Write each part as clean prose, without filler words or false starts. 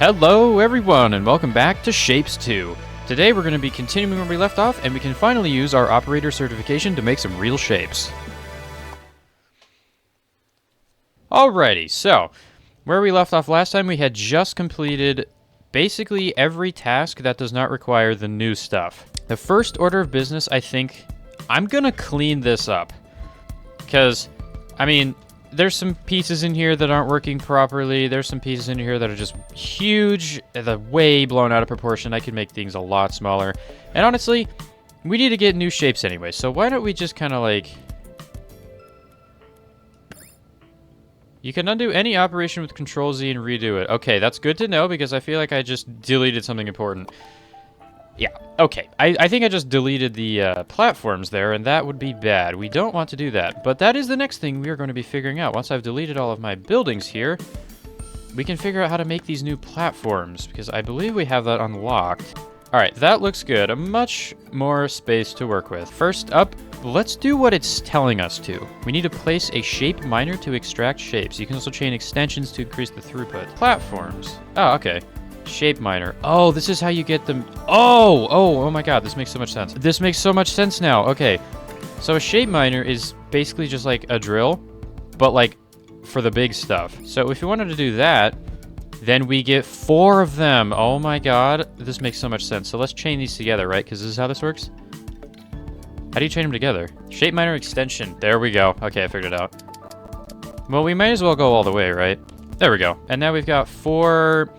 Hello everyone and welcome back to Shapez 2. Today we're going to be continuing where we left off and we can finally use our operator certification to make some real shapes. Alrighty, so where we left off last time we had just completed basically every task that does not require the new stuff. The first order of business, I think, I'm going to clean this up. Because, I mean, there's some pieces in here that aren't working properly. There's some pieces in here that are just huge, they're way blown out of proportion. I could make things a lot smaller. And honestly, we need to get new shapes anyway. So why don't we just kind of like... You can undo any operation with Control Z and redo it. Okay, that's good to know because I feel like I just deleted something important. Yeah, okay. I think I just deleted the platforms there, and that would be bad. We don't want to do that. But that is the next thing we are going to be figuring out. Once I've deleted all of my buildings here, we can figure out how to make these new platforms, because I believe we have that unlocked. Alright, that looks good. A much more space to work with. First up, let's do what it's telling us to. We need to place a shape miner to extract shapes. You can also chain extensions to increase the throughput. Platforms. Oh, okay. Shape miner. Oh, this is how you get them. Oh my god, this makes so much sense. This makes so much sense now. Okay, so a shape miner is basically just like a drill, but like for the big stuff. So if we wanted to do that, then we get 4 of them. Oh my god, this makes so much sense. So let's chain these together, right? Because this is how this works. How do you chain them together? Shape miner extension. There we go. Okay, I figured it out. Well, we might as well go all the way, right? There we go. And now we've got 4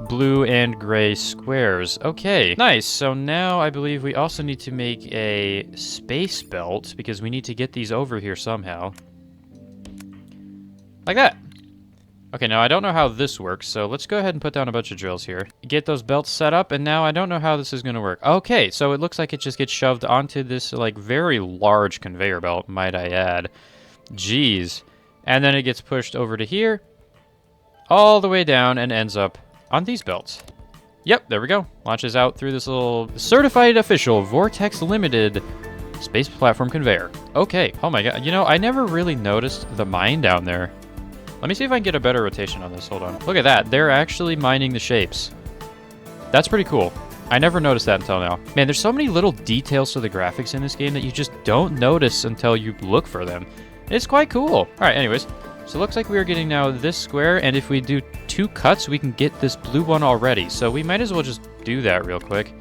blue and gray squares. Okay, nice. So now I believe we also need to make a space belt because we need to get these over here somehow. Like that. Okay, now I don't know how this works, so let's go ahead and put down a bunch of drills here. Get those belts set up, and now I don't know how this is going to work. Okay, so it looks like it just gets shoved onto this, like, very large conveyor belt, might I add. Jeez. And then it gets pushed over to here, all the way down, and ends up on these belts. Yep, there we go. Launches out through this little certified official Vortex Limited space platform conveyor. Okay, oh my god. You know, I never really noticed the mine down there. Let me see if I can get a better rotation on this. Hold on. Look at that. They're actually mining the shapes. That's pretty cool. I never noticed that until now. Man, there's so many little details to the graphics in this game that you just don't notice until you look for them. It's quite cool. All right, anyways. So it looks like we are getting now this square, and if we do 2 cuts, we can get this blue one already. So we might as well just do that real quick.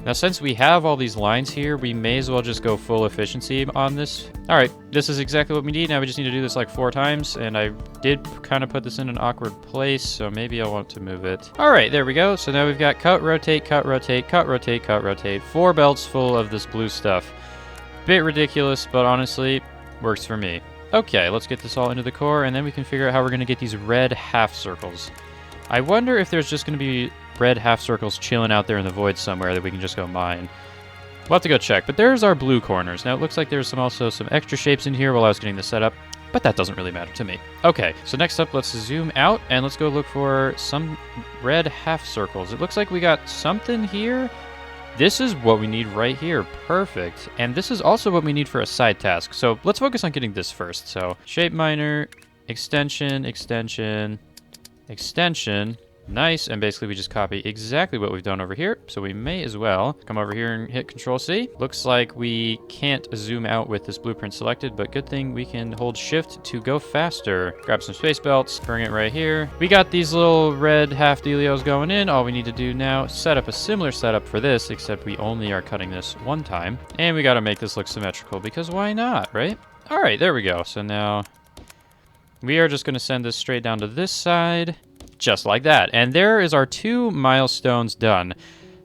Now, since we have all these lines here, we may as well just go full efficiency on this. All right, this is exactly what we need. Now we just need to do this like 4 times, and I did kind of put this in an awkward place, so maybe I'll want to move it. All right, there we go. So now we've got cut, rotate, cut, rotate, cut, rotate, cut, rotate. 4 belts full of this blue stuff. Bit ridiculous, but honestly, works for me. Okay, let's get this all into the core, and then we can figure out how we're going to get these red half circles. I wonder if there's just going to be red half circles chilling out there in the void somewhere that we can just go mine. We'll have to go check, but there's our blue corners. Now, it looks like there's also some extra shapes in here while I was getting this set up, but that doesn't really matter to me. Okay, so next up, let's zoom out, and let's go look for some red half circles. It looks like we got something here. This is what we need right here. Perfect. And this is also what we need for a side task. So let's focus on getting this first. So shape miner, extension, extension, extension. Nice. And basically we just copy exactly what we've done over here. So we may as well come over here and hit Control C. Looks like we can't zoom out with this blueprint selected, but good thing we can hold Shift to go faster. Grab some space belts, bring it right here. We got these little red half dealios going in. All we need to do now, set up a similar setup for this, except we only are cutting this 1 time. And we got to make this look symmetrical because why not, right? All right, there we go. So now we are just going to send this straight down to this side. Just like that. And there is our 2 milestones done.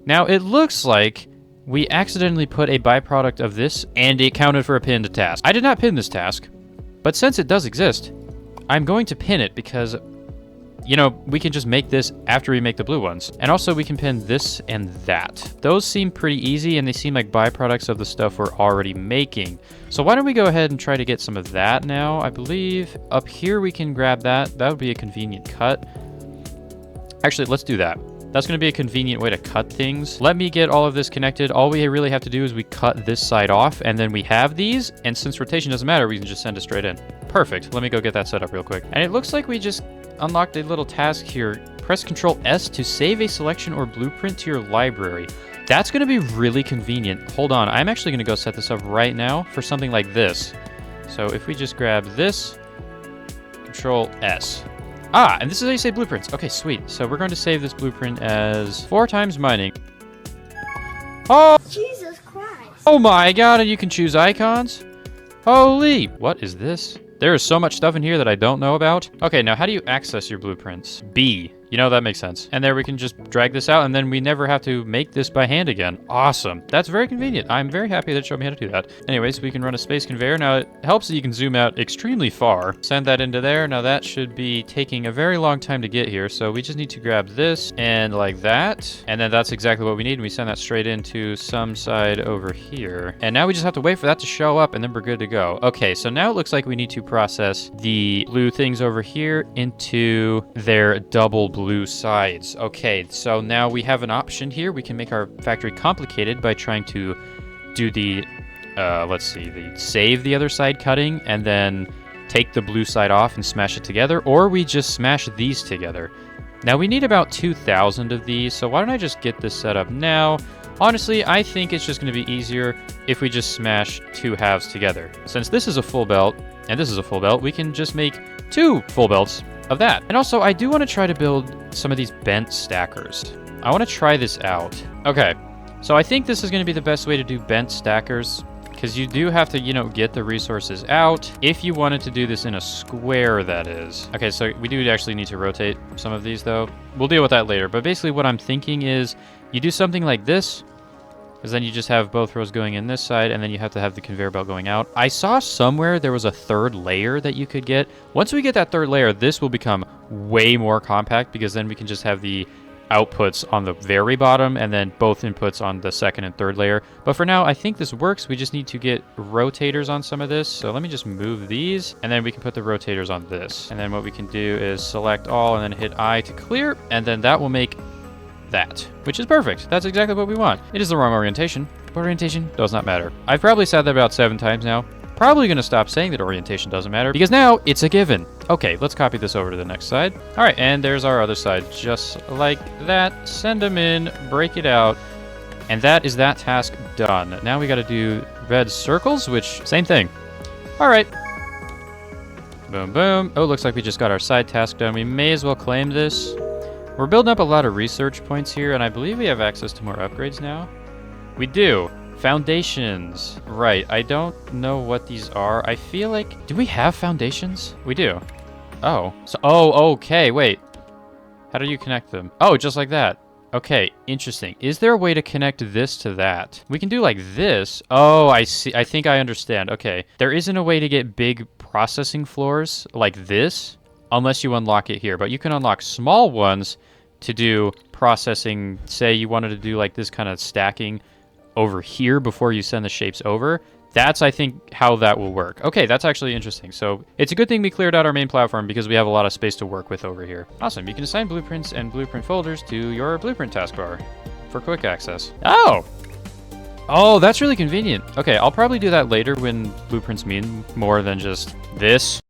Now, it looks like we accidentally put a byproduct of this, and it counted for a pinned task. I did not pin this task, but since it does exist, I'm going to pin it because, you know, we can just make this after we make the blue ones. And also, we can pin this and that. Those seem pretty easy, and they seem like byproducts of the stuff we're already making. So why don't we go ahead and try to get some of that now? I believe up here we can grab that. That would be a convenient cut. Actually, let's do that. That's going to be a convenient way to cut things. Let me get all of this connected. All we really have to do is we cut this side off, and then we have these, and since rotation doesn't matter, we can just send it straight in. Perfect. Let me go get that set up real quick. And it looks like we just unlocked a little task here. press Control S to save a selection or blueprint to your library. That's going to be really convenient. Hold on, I'm actually going to go set this up right now for something like this. So if we just grab this, Control S. Ah, and this is how you save blueprints. Okay, sweet. So we're going to save this blueprint as 4 times mining. Oh! Jesus Christ. Oh my god, and you can choose icons? Holy! What is this? There is so much stuff in here that I don't know about. Okay, now how do you access your blueprints? B. You know, that makes sense. And there we can just drag this out, and then we never have to make this by hand again. Awesome. That's very convenient. I'm very happy that it showed me how to do that. Anyways, we can run a space conveyor. Now, it helps that you can zoom out extremely far. Send that into there. Now, that should be taking a very long time to get here, so we just need to grab this and like that. And then that's exactly what we need. We send that straight into some side over here. And now we just have to wait for that to show up, and then we're good to go. Okay, so now it looks like we need to process the blue things over here into their double blue sides. Okay, so now we have an option here. We can make our factory complicated by trying to do the, let's see, the save the other side cutting and then take the blue side off and smash it together, or we just smash these together. Now we need about 2,000 of these, so why don't I just get this set up now? Honestly, I think it's just going to be easier if we just smash 2 halves together. Since this is a full belt and this is a full belt, we can just make 2 full belts of that. And also, I do want to try to build some of these bent stackers. I want to try this out. Okay, so I think this is going to be the best way to do bent stackers, because you do have to, you know, get the resources out if you wanted to do this in a square, that is. Okay, so we do actually need to rotate some of these, though. We'll deal with that later, but basically what I'm thinking is you do something like this, because then you just have both rows going in this side, and then you have to have the conveyor belt going out. I saw somewhere there was a 3rd layer that you could get. Once we get that 3rd layer, this will become way more compact, because then we can just have the outputs on the very bottom, and then both inputs on the 2nd and 3rd layer. But for now, I think this works. We just need to get rotators on some of this. So let me just move these, and then we can put the rotators on this. And then what we can do is select all, and then hit I to clear, and then that will make that, which is perfect. That's exactly what we want. It is the wrong orientation, but orientation does not matter. I've probably said that about 7 times now. Probably going to stop saying that orientation doesn't matter, because now it's a given. Okay, let's copy this over to the next side. All right, and there's our other side, just like that. Send them in, break it out, and that is that task done. Now we got to do red circles, which, same thing. All right. Boom, boom. Oh, looks like we just got our side task done. We may as well claim this. We're building up a lot of research points here, and I believe we have access to more upgrades now. We do. Foundations. Right, I don't know what these are. I feel like... Do we have foundations? We do. Oh. So, oh, okay, wait. How do you connect them? Oh, just like that. Okay, interesting. Is there a way to connect this to that? We can do like this. Oh, I see. I think I understand. Okay. There isn't a way to get big processing floors like this unless you unlock it here. But you can unlock small ones to do processing. Say you wanted to do like this kind of stacking over here before you send the shapes over. That's, I think, how that will work. Okay, that's actually interesting. So it's a good thing we cleared out our main platform because we have a lot of space to work with over here. Awesome. You can assign blueprints and blueprint folders to your blueprint taskbar for quick access. Oh! Oh, that's really convenient. Okay, I'll probably do that later when blueprints mean more than just this.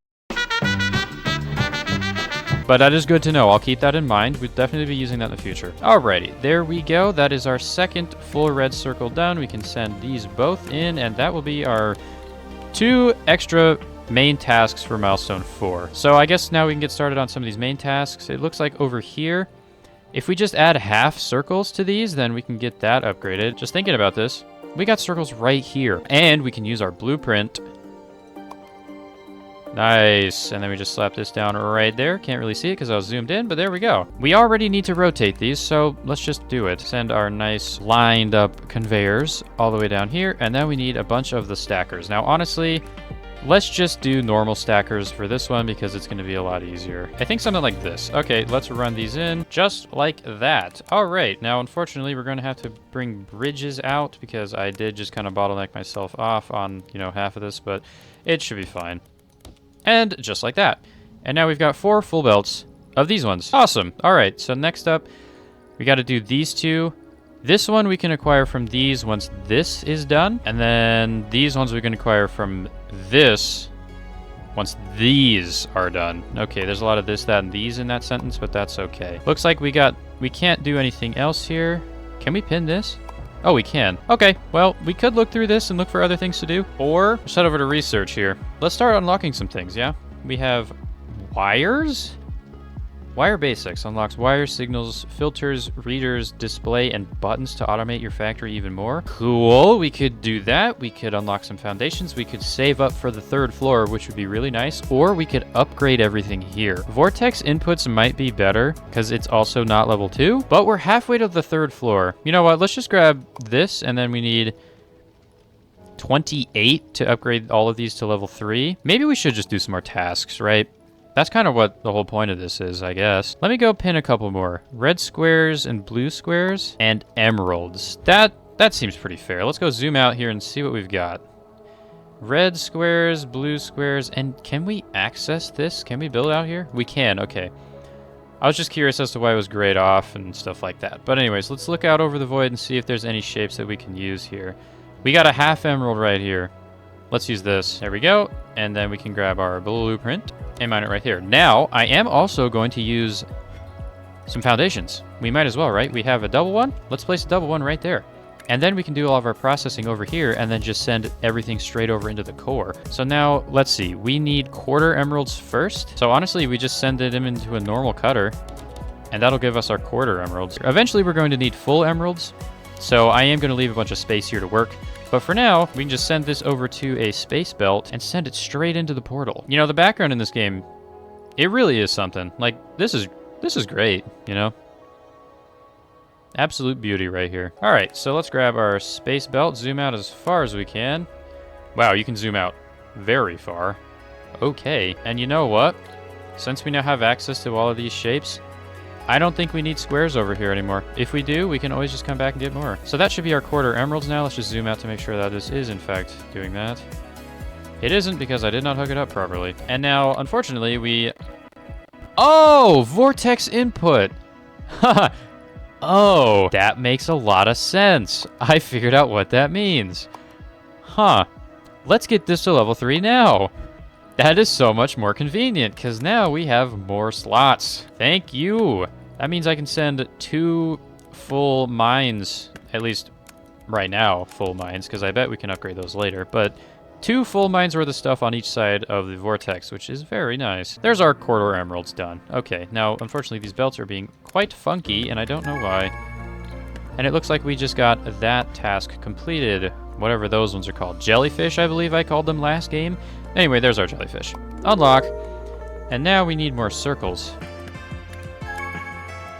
But that is good to know. I'll keep that in mind. We'll definitely be using that in the future. Alrighty, there we go. That is our second full red circle done. We can send these both in, and that will be our 2 extra main tasks for milestone 4. So I guess now we can get started on some of these main tasks. It looks like over here, if we just add half circles to these, then we can get that upgraded. Just thinking about this, we got circles right here, and we can use our blueprint. Nice, and then we just slap this down right there. Can't really see it because I was zoomed in, but there we go. We already need to rotate these, so let's just do it. Send our nice lined up conveyors all the way down here, and then we need a bunch of the stackers. Now, honestly, let's just do normal stackers for this one because it's going to be a lot easier. I think something like this. Okay, let's run these in just like that. All right, now, unfortunately, we're going to have to bring bridges out because I did just kind of bottleneck myself off on, you know, half of this, but it should be fine. And just like that. And now we've got 4 full belts of these ones. Awesome. All right, so next up, we got to do these 2. This one we can acquire from these once this is done. And then these ones we can acquire from this Once these are done. Okay, there's a lot of this, that, and these in that sentence, but that's okay. Looks like we can't do anything else here. Can we pin this? Oh, we can. Okay, well, we could look through this and look for other things to do, or just head over to research here. Let's start unlocking some things, yeah? We have wires? Wire Basics unlocks wire signals, filters, readers, display, and buttons to automate your factory even more. Cool, we could do that. We could unlock some foundations. We could save up for the 3rd floor, which would be really nice, or we could upgrade everything here. Vortex inputs might be better because it's also not level 2, but we're halfway to the 3rd floor. You know what? Let's just grab this, and then we need 28 to upgrade all of these to level 3. Maybe we should just do some more tasks, right? That's kind of what the whole point of this is, I guess. Let me go pin a couple more. Red squares and blue squares and emeralds. That seems pretty fair. Let's go zoom out here and see what we've got. Red squares, blue squares, and can we access this? Can we build out here? We can, okay. I was just curious as to why it was grayed off and stuff like that. But anyways, let's look out over the void and see if there's any shapes that we can use here. We got a half emerald right here. Let's use this. There we go. And then we can grab our blueprint and mine it right here. Now, I am also going to use some foundations. We might as well, right? We have a double one. Let's place a double one right there. And then we can do all of our processing over here and then just send everything straight over into the core. So now, let's see. We need quarter emeralds first. So honestly, we just send them into a normal cutter and that'll give us our quarter emeralds. Eventually, we're going to need full emeralds. So I am going to leave a bunch of space here to work. But for now, we can just send this over to a space belt and send it straight into the portal. You know, the background in this game, it really is something. Like, this is great, you know? Absolute beauty right here. All right, so let's grab our space belt, zoom out as far as we can. Wow, you can zoom out very far. Okay, and you know what? Since we now have access to all of these shapes, I don't think we need squares over here anymore. If we do, we can always just come back and get more. So that should be our quarter emeralds now. Let's just zoom out to make sure that this is, in fact, doing that. It isn't because I did not hook it up properly. And now, unfortunately, we... Oh! Vortex input! Haha! Oh! That makes a lot of sense. I figured out what that means. Huh. Let's get this to level 3 now. That is so much more convenient, because now we have more slots. Thank you. That means I can send 2 full mines, at least right now, full mines, because I bet we can upgrade those later, but 2 full mines worth of stuff on each side of the vortex, which is very nice. There's our quarter emeralds done. Okay, now, unfortunately, these belts are being quite funky, and I don't know why. And it looks like we just got that task completed, whatever those ones are called. Jellyfish, I believe I called them last game. Anyway, there's our jellyfish. Unlock. And now we need more circles.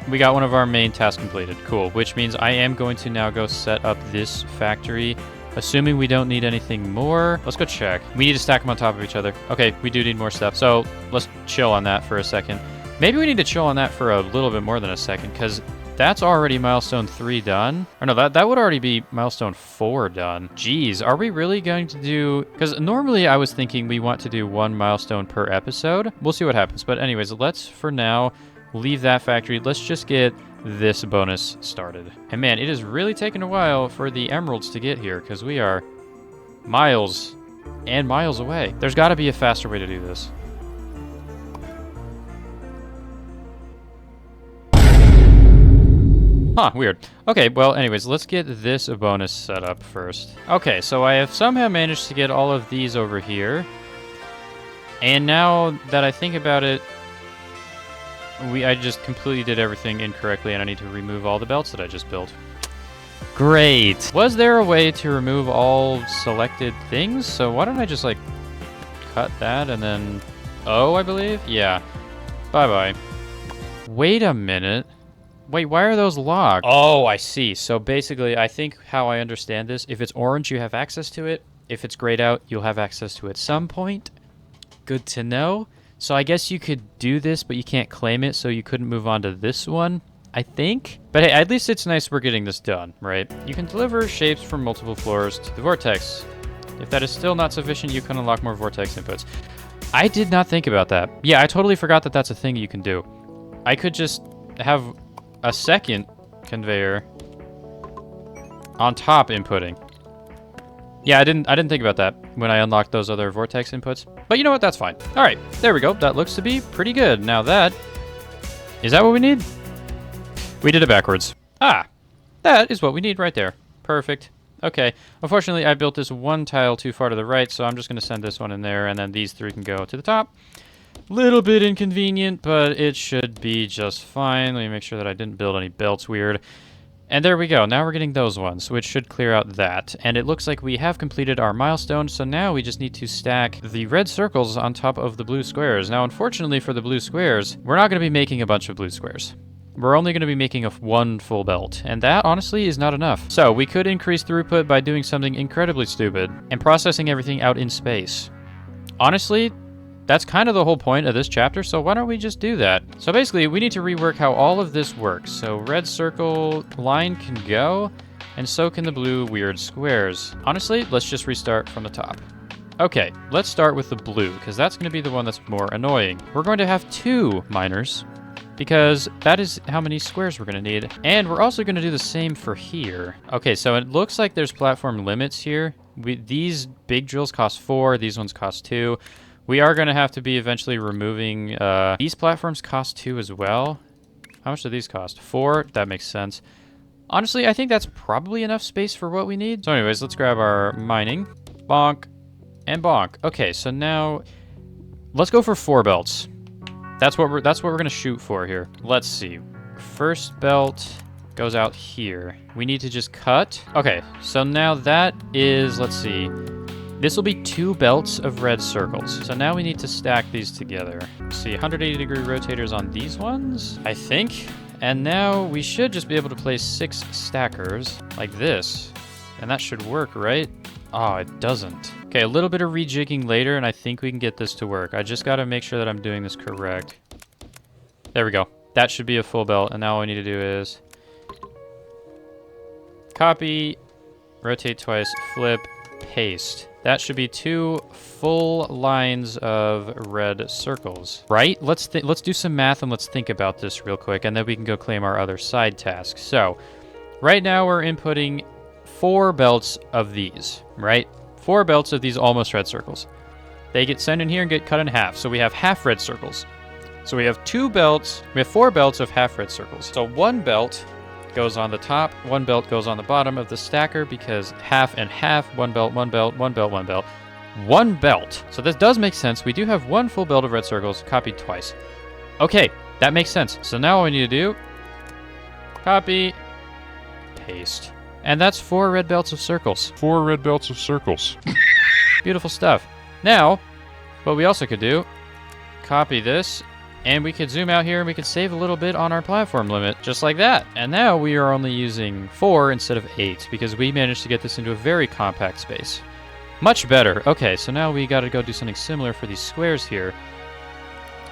We got one of our main tasks completed. Cool. Which means I am going to now go set up this factory. Assuming we don't need anything more. Let's go check. We need to stack them on top of each other. Okay, we do need more stuff. So let's chill on that for a second. Maybe we need to chill on that for a little bit more than a second, because that's already milestone 3 done. Or no, that would already be milestone 4 done. Jeez, are we really going to do... Because normally I was thinking we want to do 1 milestone per episode. We'll see what happens. But anyways, let's, for now, leave that factory. Let's just get this bonus started. And man, it is really taking a while for the emeralds to get here, because we are miles and miles away. There's got to be a faster way to do this. Huh, weird. Okay, well, anyways, let's get this bonus set up first. Okay, so I have somehow managed to get all of these over here. And now that I think about it, I just completely did everything incorrectly, and I need to remove all the belts that I just built. Great! Was there a way to remove all selected things? So why don't I just, like, cut that and then... Oh, I believe? Yeah. Bye-bye. Wait a minute. Wait, why are those locked? Oh, I see. So basically, I think how I understand this, if it's orange, you have access to it. If it's grayed out, you'll have access to it at some point. Good to know. So I guess you could do this, but you can't claim it, so you couldn't move on to this one, I think. But hey, at least it's nice we're getting this done, right? You can deliver shapes from multiple floors to the vortex. If that is still not sufficient, you can unlock more vortex inputs. I did not think about that. Yeah, I totally forgot that that's a thing you can do. I could just have a second conveyor on top inputting. Yeah, I didn't think about that when I unlocked those other vortex inputs. But you know what? That's fine. All right, there we go. That looks to be pretty good. Now that... Is that what we need? We did it backwards. Ah, that is what we need right there. Perfect. Okay. Unfortunately, I built this one tile too far to the right, so I'm just going to send this one in there, and then these three can go to the top. Little bit inconvenient, but it should be just fine. Let me make sure that I didn't build any belts weird. And there we go. Now we're getting those ones, which should clear out that. And it looks like we have completed our milestone, so now we just need to stack the red circles on top of the blue squares. Now, unfortunately for the blue squares, we're not going to be making a bunch of blue squares. We're only going to be making one full belt, and that, honestly, is not enough. So we could increase throughput by doing something incredibly stupid and processing everything out in space. Honestly, that's kind of the whole point of this chapter, so why don't we just do that? So basically, we need to rework how all of this works. So red circle line can go, and so can the blue weird squares. Honestly, let's just restart from the top. Okay, let's start with the blue, because that's going to be the one that's more annoying. We're going to have 2 miners, because that is how many squares we're going to need. And we're also going to do the same for here. Okay, so it looks like there's platform limits here. These big drills cost 4, these ones cost 2. We are going to have to be eventually removing... these platforms cost 2 as well. How much do these cost? 4? That makes sense. Honestly, I think that's probably enough space for what we need. So anyways, let's grab our mining. Bonk. And bonk. Okay, so now... Let's go for 4 belts. That's what we're going to shoot for here. Let's see. First belt goes out here. We need to just cut. Okay, so now that is... Let's see... This will be 2 belts of red circles. So now we need to stack these together. Let's see, 180-degree rotators on these ones, I think. And now we should just be able to place 6 stackers like this. And that should work, right? Oh, it doesn't. Okay, a little bit of rejigging later, and I think we can get this to work. I just got to make sure that I'm doing this correct. There we go. That should be a full belt, and now all we need to do is copy, rotate twice, flip, paste. That should be 2 full lines of red circles, right? Let's do some math and let's think about this real quick, and then we can go claim our other side tasks. So, right now we're inputting 4 belts of these, right? 4 belts of these almost red circles. They get sent in here and get cut in half, so we have half red circles. So we have 2 belts, we have 4 belts of half red circles. So 1 belt goes on the top, 1 belt goes on the bottom of the stacker because half and half, 1 belt, 1 belt, 1 belt, 1 belt. 1 belt. So this does make sense. We do have 1 full belt of red circles copied twice. Okay, that makes sense. So now all we need to do, copy, paste. And that's 4 red belts of circles. 4 red belts of circles. Beautiful stuff. Now, what we also could do, copy this, and we could zoom out here and we could save a little bit on our platform limit, just like that. And now we are only using 4 instead of 8 because we managed to get this into a very compact space. Much better. Okay, so now we gotta go do something similar for these squares here.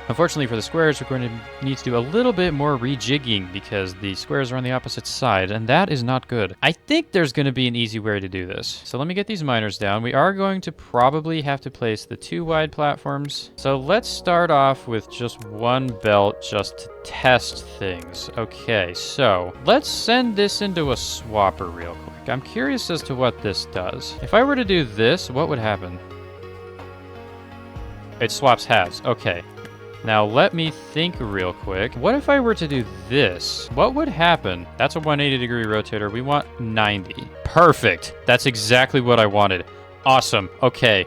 Unfortunately for the squares, we're going to need to do a little bit more rejigging because the squares are on the opposite side, and that is not good. I think there's going to be an easy way to do this. So let me get these miners down. We are going to probably have to place the 2 wide platforms. So let's start off with just 1 belt just to test things. Okay, so let's send this into a swapper real quick. I'm curious as to what this does. If I were to do this, what would happen? It swaps halves. Okay. Now, let me think real quick. What if I were to do this? What would happen? That's a 180-degree rotator. We want 90. Perfect. That's exactly what I wanted. Awesome. Okay.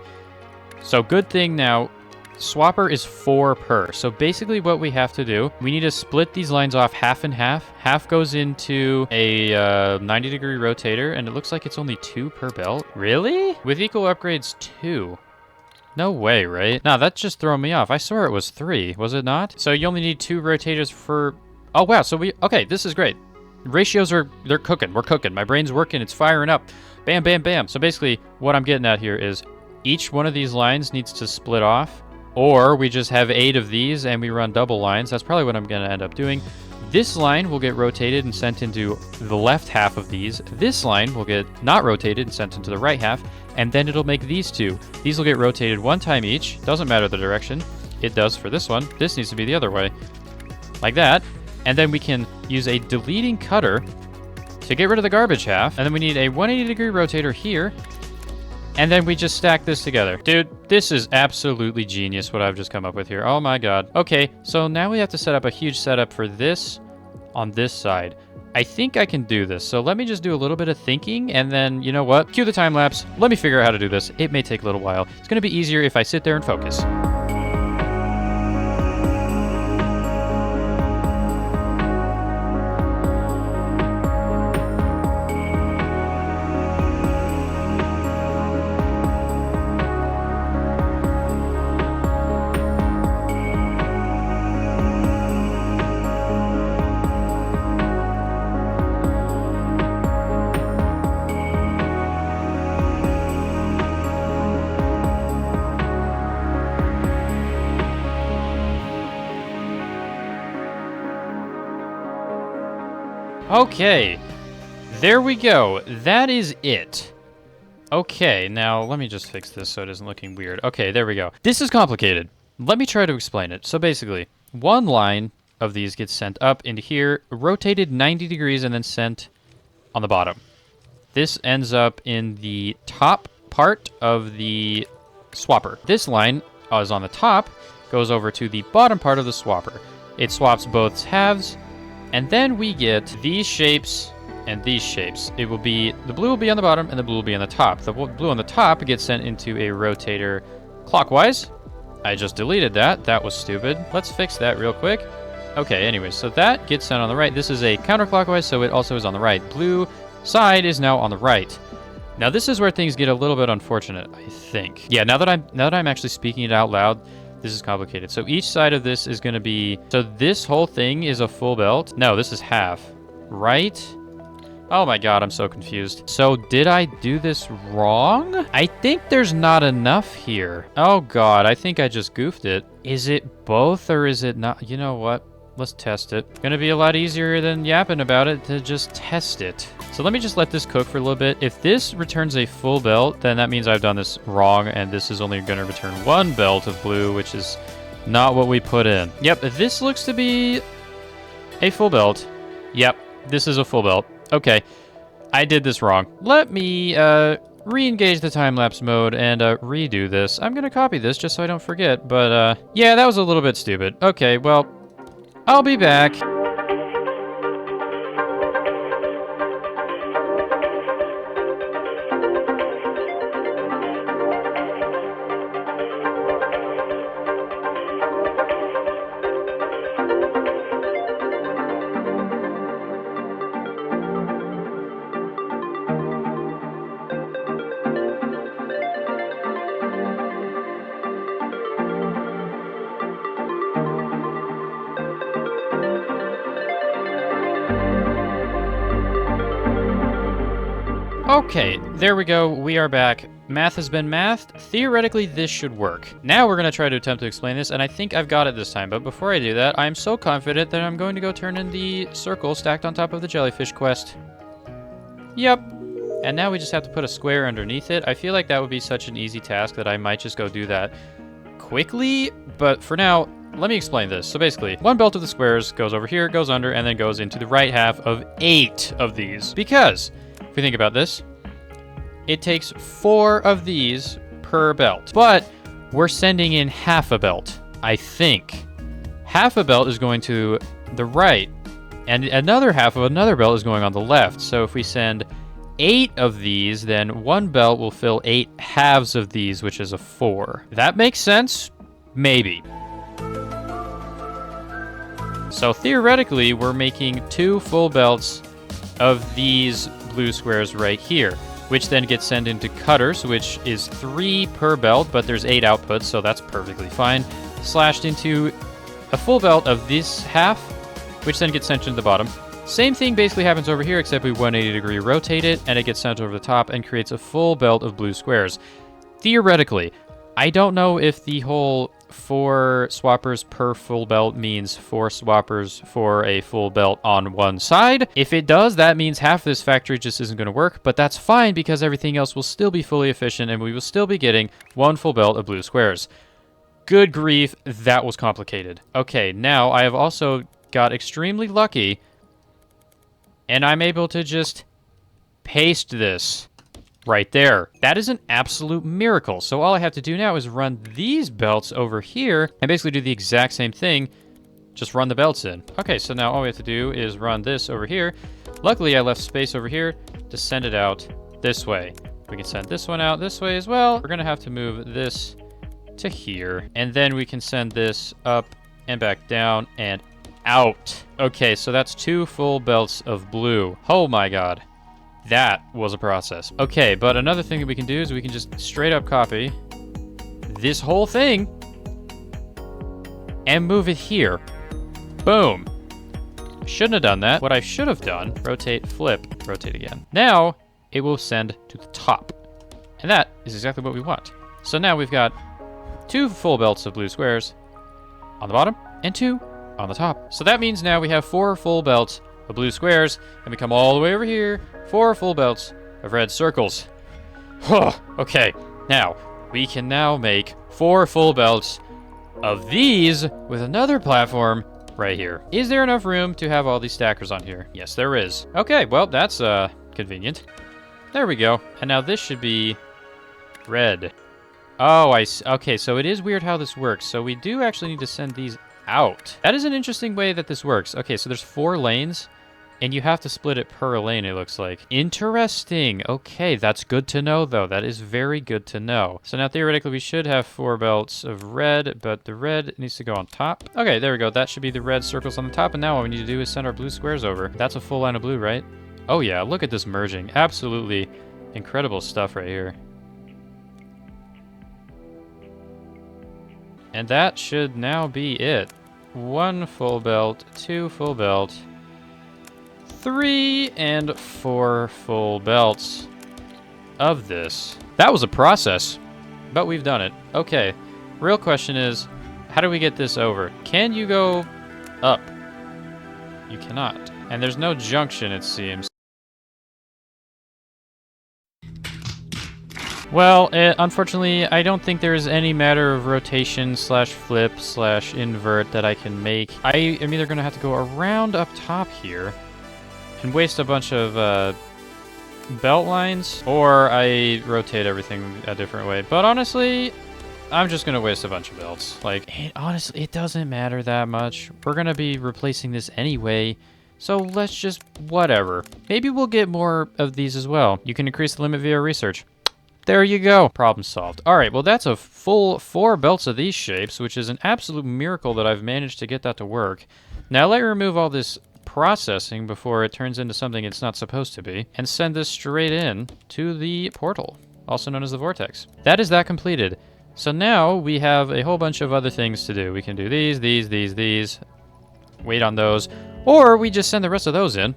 So, good thing now, swapper is 4 per. So, basically what we have to do, we need to split these lines off half and half. Half goes into a 90-degree rotator, and it looks like it's only 2 per belt. Really? With equal upgrades, 2. No way, right? No, that's just throwing me off. I swear it was 3, was it not? So you only need 2 rotators for... Oh, wow, so okay, this is great. Ratios they're cooking, we're cooking. My brain's working, it's firing up. Bam, bam, bam. So basically, what I'm getting at here is each one of these lines needs to split off, or we just have 8 of these and we run double lines. That's probably what I'm gonna end up doing. This line will get rotated and sent into the left half of these. This line will get not rotated and sent into the right half, and then it'll make these 2. These will get rotated 1 time each. Doesn't matter the direction. It does for this one. This needs to be the other way. Like that. And then we can use a deleting cutter to get rid of the garbage half. And then we need a 180-degree rotator here And then we just stack this together. Dude, this is absolutely genius what I've just come up with here. Oh my god. Okay, so now we have to set up a huge setup for this on this side. I think I can do this. So let me just do a little bit of thinking, and then, you know what? Cue the time lapse. Let me figure out how to do this. It may take a little while. It's going to be easier if I sit there and focus. Okay, there we go. That is it. Okay, now let me just fix this so it isn't looking weird. Okay, there we go. This is complicated. Let me try to explain it. So basically, one line of these gets sent up into here, rotated 90 degrees, and then sent on the bottom. This ends up in the top part of the swapper. This line is on the top, goes over to the bottom part of the swapper. It swaps both halves. And then we get these shapes and these shapes. It will be, the blue will be on the bottom and the blue will be on the top. The blue on the top gets sent into a rotator clockwise. I just deleted that. That was stupid. Let's fix that real quick. Okay, anyways, so that gets sent on the right. This is a counterclockwise, so it also is on the right. Blue side is now on the right. Now this is where things get a little bit unfortunate, I think. Yeah, now that I'm actually speaking it out loud, this is complicated. So each side of this is going to be... So this whole thing is a full belt? No, this is half. Right? Oh my god, I'm so confused. So did I do this wrong? I think there's not enough here. Oh god, I think I just goofed it. Is it both or is it not? You know what? Let's test it. It's gonna be a lot easier than yapping about it to just test it. So let me just let this cook for a little bit. If this returns a full belt, then that means I've done this wrong, and this is only gonna return one belt of blue, which is not what we put in. Yep, this looks to be a full belt. Yep, this is a full belt. Okay, I did this wrong. Let me re-engage the time-lapse mode and redo this. I'm gonna copy this just so I don't forget, but yeah, that was a little bit stupid. Okay, well, I'll be back. Okay, there we go. We are back. Math has been mathed. Theoretically, this should work. Now we're going to try to attempt to explain this, and I think I've got it this time. But before I do that, I'm so confident that I'm going to go turn in the circle stacked on top of the jellyfish quest. Yep. And now we just have to put a square underneath it. I feel like that would be such an easy task that I might just go do that quickly. But for now, let me explain this. So basically, one belt of the squares goes over here, goes under, and then goes into the right half of 8 of these. Because... if we think about this, it takes 4 of these per belt. But we're sending in half a belt, I think. Half a belt is going to the right, and another half of another belt is going on the left. So if we send 8 of these, then one belt will fill 8 halves of these, which is a 4. That makes sense? Maybe. So theoretically, we're making 2 full belts of these blue squares right here, which then gets sent into cutters, which is 3 per belt, but there's 8 outputs, so that's perfectly fine. Slashed into a full belt of this half, which then gets sent into the bottom. Same thing basically happens over here, except we 180 degree rotate it, and it gets sent over the top and creates a full belt of blue squares. Theoretically, I don't know if the whole 4 swappers per full belt means 4 swappers for a full belt on one side. If it does, that means half this factory just isn't going to work, but that's fine because everything else will still be fully efficient and we will still be getting 1 full belt of blue squares. Good grief, that was complicated. Okay, now I have also got extremely lucky and I'm able to just paste this right there. That is an absolute miracle. So all I have to do now is run these belts over here and basically do the exact same thing. Just run the belts in. Okay, so now all we have to do is run this over here. Luckily, I left space over here to send it out this way. We can send this one out this way as well. We're gonna have to move this to here. And then we can send this up and back down and out. Okay, so that's 2 full belts of blue. Oh my god. That was a process. Okay, but another thing that we can do is we can just straight up copy this whole thing and move it here. Boom. Shouldn't have done that. What I should have done, rotate, flip, rotate again. Now, it will send to the top. And that is exactly what we want. So now we've got 2 full belts of blue squares on the bottom and 2 on the top. So that means now we have 4 full belts of blue squares, and we come all the way over here, 4 full belts of red circles. Okay, now we can now make 4 full belts of these with another platform right here. Is there enough room to have all these stackers on here? Yes, there is. Okay, well, that's convenient. There we go. And now this should be red. Oh, I see. Okay, so it is weird how this works. So we do actually need to send these out. That is an interesting way that this works. Okay, so there's 4 lanes, and you have to split it per lane, it looks like. Interesting. Okay, that's good to know, though. That is very good to know. So now, theoretically, we should have 4 belts of red, but the red needs to go on top. Okay, there we go. That should be the red circles on the top, and now what we need to do is send our blue squares over. That's a full line of blue, right? Oh, yeah, look at this merging. Absolutely incredible stuff right here. And that should now be it. 1 full belt, 2 full belt, 3 and 4 full belts of this. That was a process, but we've done it. Okay, real question is, how do we get this over? Can you go up? You cannot. And there's no junction, it seems. Well, unfortunately, I don't think there's any matter of rotation slash flip slash invert that I can make. I am either going to have to go around up top here and waste a bunch of belt lines, or I rotate everything a different way. But honestly, I'm just going to waste a bunch of belts. Like, honestly, it doesn't matter that much. We're going to be replacing this anyway. So let's just, whatever. Maybe we'll get more of these as well. You can increase the limit via research. There you go. Problem solved. All right, well, that's a full 4 belts of these shapes, which is an absolute miracle that I've managed to get that to work. Now let me remove all this processing before it turns into something it's not supposed to be, and send this straight in to the portal, also known as the vortex. That is that completed. So now we have a whole bunch of other things to do. We can do these, wait on those, or we just send the rest of those in.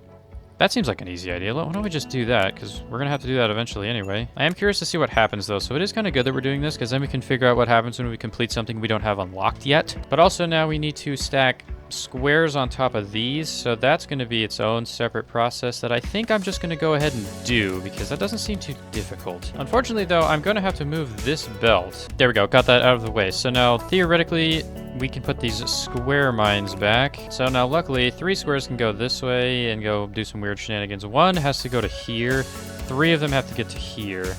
That seems like an easy idea. Why don't we just do that, because we're going to have to do that eventually anyway. I am curious to see what happens, though, so it is kind of good that we're doing this, because then we can figure out what happens when we complete something we don't have unlocked yet. But also now we need to stack squares on top of these, so that's going to be its own separate process that I think I'm just going to go ahead and do, because that doesn't seem too difficult. Unfortunately, though, I'm going to have to move this belt. There we go, got that out of the way. So now, theoretically, we can put these square mines back. So now, luckily, 3 squares can go this way and go do some weird shenanigans. 1 has to go to here. 3 of them have to get to here.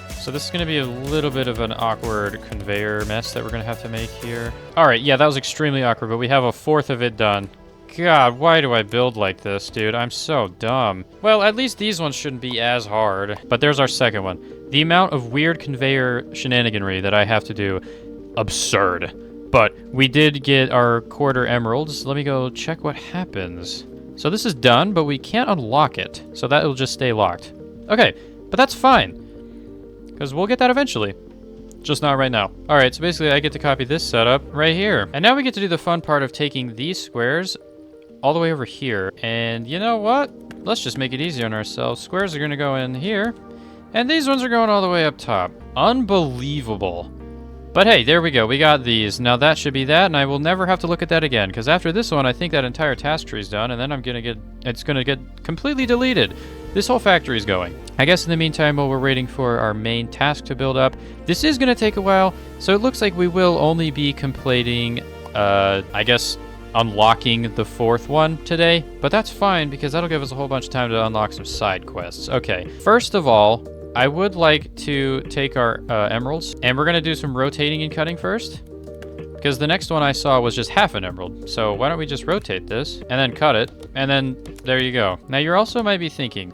So this is going to be a little bit of an awkward conveyor mess that we're going to have to make here. All right, yeah, that was extremely awkward, but we have a 4th of it done. God, why do I build like this, dude? I'm so dumb. Well, at least these ones shouldn't be as hard. But there's our second one. The amount of weird conveyor shenaniganry that I have to do, absurd. But we did get our quarter emeralds. Let me go check what happens. So this is done, but we can't unlock it. So that will just stay locked. Okay, but that's fine, because we'll get that eventually. Just not right now. All right, so basically I get to copy this setup right here. And now we get to do the fun part of taking these squares all the way over here. And you know what? Let's just make it easier on ourselves. Squares are going to go in here, and these ones are going all the way up top. Unbelievable. But hey, there we go. We got these. Now that should be that, and I will never have to look at that again, because after this one, I think that entire task tree is done, and then it's going to get completely deleted. This whole factory is going. I guess in the meantime, while we're waiting for our main task to build up, this is going to take a while, so it looks like we will only be completing, I guess, unlocking the 4th one today, but that's fine, because that'll give us a whole bunch of time to unlock some side quests. Okay, first of all, I would like to take our emeralds, and we're going to do some rotating and cutting first. Because the next one I saw was just half an emerald. So why don't we just rotate this, and then cut it, and then there you go. Now you also might be thinking,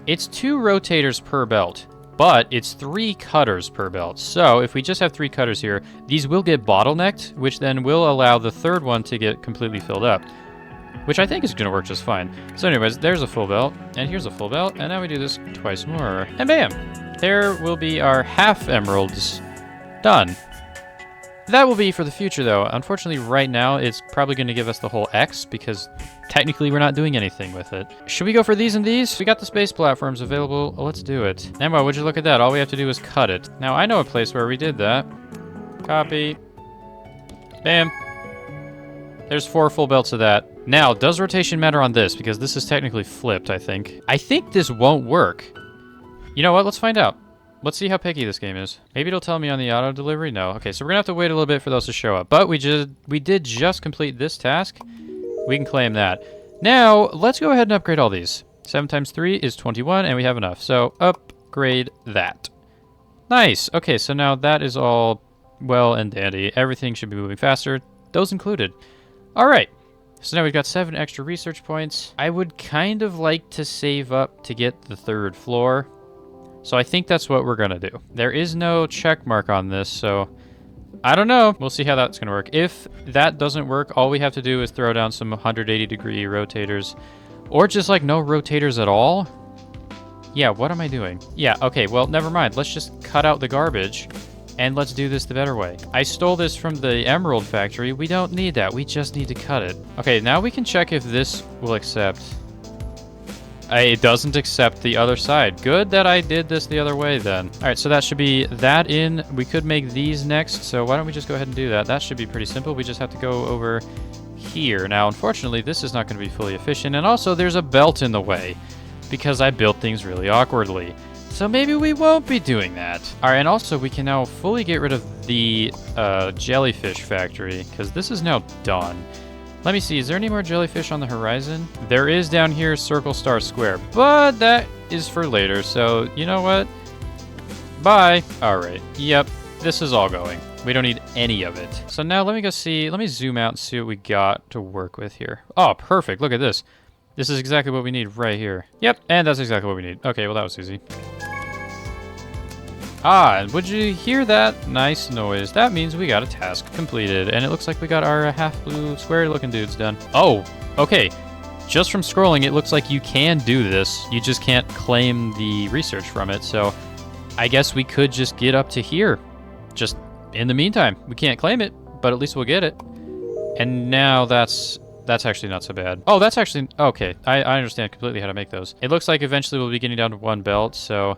it's 2 rotators per belt, but it's 3 cutters per belt. So if we just have 3 cutters here, these will get bottlenecked, which then will allow the third one to get completely filled up, which I think is going to work just fine. So anyways, there's a full belt, and here's a full belt, and now we do this twice more, and bam! There will be our half emeralds done. That will be for the future, though. Unfortunately, right now, it's probably going to give us the whole X, because technically we're not doing anything with it. Should we go for these and these? We got the space platforms available. Let's do it. And wow, would you look at that? All we have to do is cut it. Now, I know a place where we did that. Copy. Bam. There's 4 full belts of that. Now, does rotation matter on this? Because this is technically flipped, I think. I think this won't work. You know what? Let's find out. Let's see how picky this game is. Maybe it'll tell me on the auto delivery. No. Okay, so we're gonna have to wait a little bit for those to show up. But we did just complete this task. We can claim that. Now, let's go ahead and upgrade all these. 7 times 3 is 21, and we have enough. So upgrade that. Nice. Okay, so now that is all well and dandy. Everything should be moving faster. Those included. All right. So now we've got 7 extra research points. I would kind of like to save up to get the 3rd floor. So I think that's what we're going to do. There is no check mark on this, so I don't know. We'll see how that's going to work. If that doesn't work, all we have to do is throw down some 180-degree rotators, or just like no rotators at all. Yeah, what am I doing? Yeah, okay, well, never mind. Let's just cut out the garbage, and let's do this the better way. I stole this from the Emerald Factory. We don't need that. We just need to cut it. Okay, now we can check if this will accept. It doesn't accept the other side. Good that I did this the other way then. All right, so that should be that in. We could make these next, so why don't we just go ahead and do that? That should be pretty simple. We just have to go over here. Now, unfortunately, this is not going to be fully efficient, and also there's a belt in the way because I built things really awkwardly. So maybe we won't be doing that. All right, and also we can now fully get rid of the jellyfish factory because this is now done. Let me see, is there any more jellyfish on the horizon? There is down here, circle, star, square, but that is for later, so you know what? Bye. All right, yep, this is all going. We don't need any of it. So now let me go see, let me zoom out and see what we got to work with here. Oh, perfect, look at this. This is exactly what we need right here. Yep, and that's exactly what we need. Okay, well that was easy. Ah, and would you hear that nice noise? That means we got a task completed, and it looks like we got our half-blue square-looking dudes done. Oh, okay. Just from scrolling, it looks like you can do this. You just can't claim the research from it, so I guess we could just get up to here. Just in the meantime. We can't claim it, but at least we'll get it. And now that's actually not so bad. Oh, that's actually... Okay, I understand completely how to make those. It looks like eventually we'll be getting down to 1 belt, so...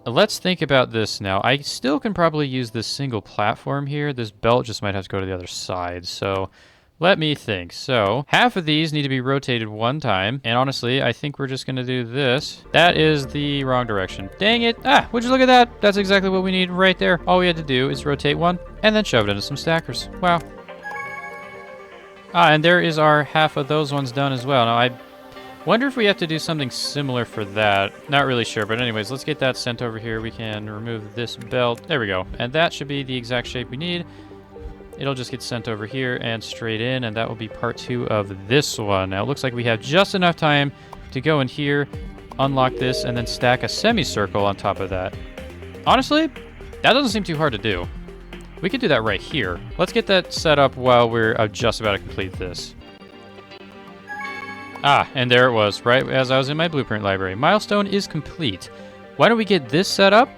Let's think about this now. I still can probably use this single platform here. This belt just might have to go to the other side. So let me think. So half of these need to be rotated 1 time. And honestly, I think we're just going to do this. That is the wrong direction. Dang it. Ah, would you look at that? That's exactly what we need right there. All we had to do is rotate 1 and then shove it into some stackers. Wow. Ah, and there is our half of those ones done as well. Now, I wonder if we have to do something similar for that. Not really sure, but anyways, let's get that sent over here. We can remove this belt. There we go. And that should be the exact shape we need. It'll just get sent over here and straight in, and that will be part 2 of this one. Now, it looks like we have just enough time to go in here, unlock this, and then stack a semicircle on top of that. Honestly, that doesn't seem too hard to do. We could do that right here. Let's get that set up while we're just about to complete this. Ah, and there it was, right as I was in my blueprint library. Milestone is complete. Why don't we get this set up,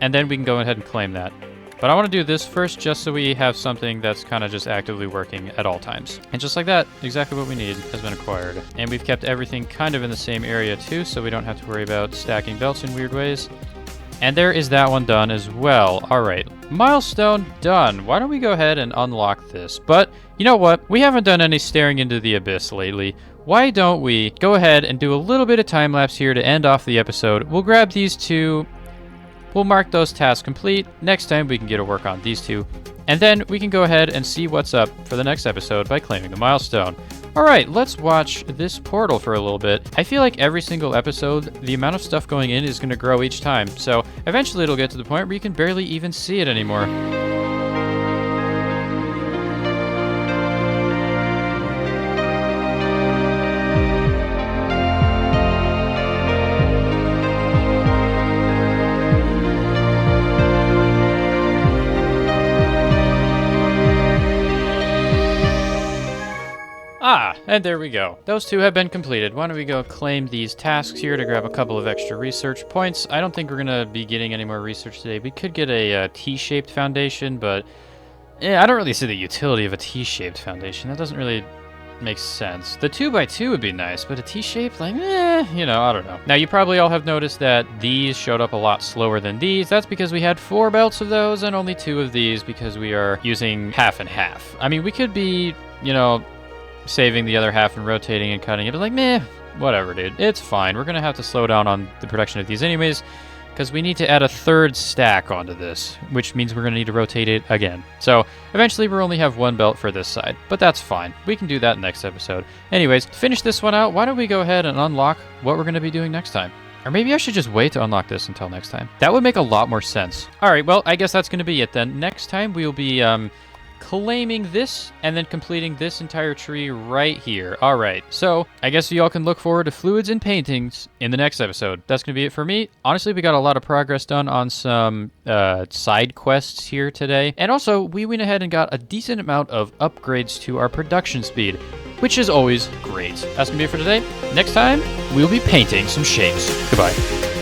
and then we can go ahead and claim that. But I want to do this first just so we have something that's kind of just actively working at all times. And just like that, exactly what we need has been acquired. And we've kept everything kind of in the same area too, so we don't have to worry about stacking belts in weird ways. And there is that one done as well. All right, milestone done. Why don't we go ahead and unlock this? But you know what? We haven't done any staring into the abyss lately. Why don't we go ahead and do a little bit of time lapse here to end off the episode? We'll grab these 2. We'll mark those tasks complete. Next time we can get to work on these 2. And then we can go ahead and see what's up for the next episode by claiming the milestone. Alright, let's watch this portal for a little bit. I feel like every single episode, the amount of stuff going in is going to grow each time. So eventually it'll get to the point where you can barely even see it anymore. Ah, and there we go. Those two have been completed. Why don't we go claim these tasks here to grab a couple of extra research points. I don't think we're going to be getting any more research today. We could get a T-shaped foundation, but yeah, I don't really see the utility of a T-shaped foundation. That doesn't really make sense. The 2x2 would be nice, but a T-shaped, like, you know, I don't know. Now, you probably all have noticed that these showed up a lot slower than these. That's because we had 4 belts of those and only 2 of these because we are using half and half. I mean, we could be, you know, saving the other half and rotating and cutting it, but like, meh, whatever, dude. It's fine. We're gonna have to slow down on the production of these anyways, because we need to add a 3rd stack onto this, which means we're gonna need to rotate it again. So eventually we'll only have 1 belt for this side, but that's fine. We can do that next episode. Anyways, to finish this one out, why don't we go ahead and unlock what we're gonna be doing next time? Or maybe I should just wait to unlock this until next time. That would make a lot more sense. All right, well, I guess that's gonna be it then. Next time we'll be, claiming this and then completing this entire tree right here. All right, so I guess y'all can look forward to fluids and paintings in the next episode. That's gonna be it for me. Honestly, we got a lot of progress done on some side quests here today, and also we went ahead and got a decent amount of upgrades to our production speed, which is always great. That's gonna be it for today. Next time we'll be painting some shapes. Goodbye.